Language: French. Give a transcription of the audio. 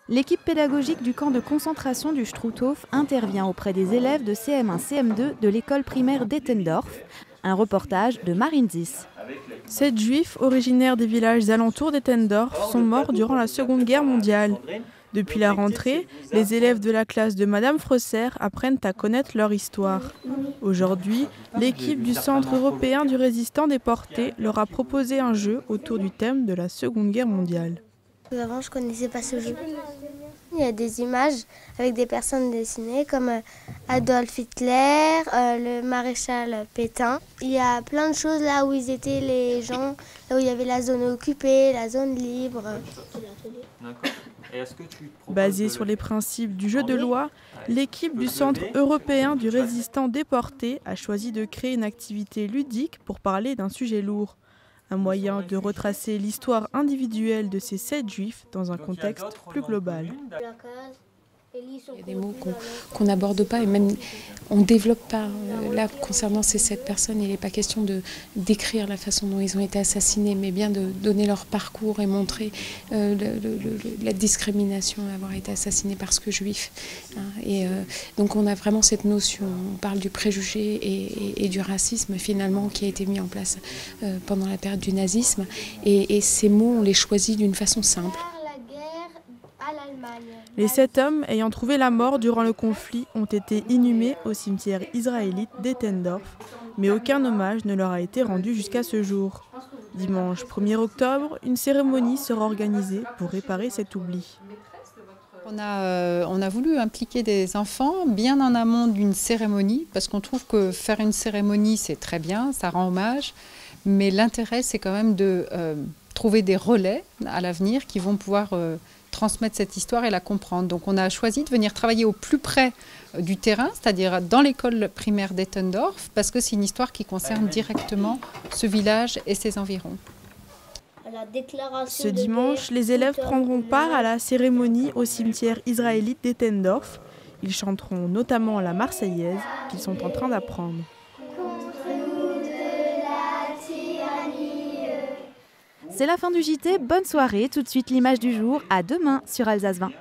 L'équipe pédagogique du camp de concentration du Struthof intervient auprès des élèves de CM1-CM2 de l'école primaire d'Ettendorf. Un reportage de Marine Zis. 7 juifs originaires des villages alentours d'Ettendorf sont morts durant la Seconde Guerre mondiale. Depuis la rentrée, les élèves de la classe de Madame Freusser apprennent à connaître leur histoire. Aujourd'hui, l'équipe du Centre européen du résistant déporté leur a proposé un jeu autour du thème de la Seconde Guerre mondiale. Avant, je ne connaissais pas ce jeu. Il y a des images avec des personnes dessinées comme Adolf Hitler, le maréchal Pétain. Il y a plein de choses là où ils étaient les gens, là où il y avait la zone occupée, la zone libre. Basée sur les principes du jeu de loi, l'équipe du Centre européen du résistant déporté a choisi de créer une activité ludique pour parler d'un sujet lourd. Un moyen de retracer l'histoire individuelle de ces 7 juifs dans un contexte plus global. Il y a des mots qu'on n'aborde pas et même on ne développe pas. Là, concernant ces 7 personnes, il n'est pas question de décrire la façon dont ils ont été assassinés, mais bien de donner leur parcours et montrer la discrimination à avoir été assassinés parce que juifs. Donc on a vraiment cette notion, on parle du préjugé et du racisme finalement qui a été mis en place pendant la période du nazisme. Et ces mots, on les choisit d'une façon simple. Les 7 hommes ayant trouvé la mort durant le conflit ont été inhumés au cimetière israélite d'Ettendorf, mais aucun hommage ne leur a été rendu jusqu'à ce jour. Dimanche 1er octobre, une cérémonie sera organisée pour réparer cet oubli. On a voulu impliquer des enfants bien en amont d'une cérémonie, parce qu'on trouve que faire une cérémonie, c'est très bien, ça rend hommage, mais l'intérêt, c'est quand même de trouver des relais à l'avenir qui vont pouvoir transmettre cette histoire et la comprendre. Donc on a choisi de venir travailler au plus près du terrain, c'est-à-dire dans l'école primaire d'Ettendorf, parce que c'est une histoire qui concerne directement ce village et ses environs. Ce dimanche, les élèves prendront part à la cérémonie au cimetière israélite d'Ettendorf. Ils chanteront notamment la Marseillaise qu'ils sont en train d'apprendre. C'est la fin du JT, bonne soirée, tout de suite l'image du jour, à demain sur Alsace 20.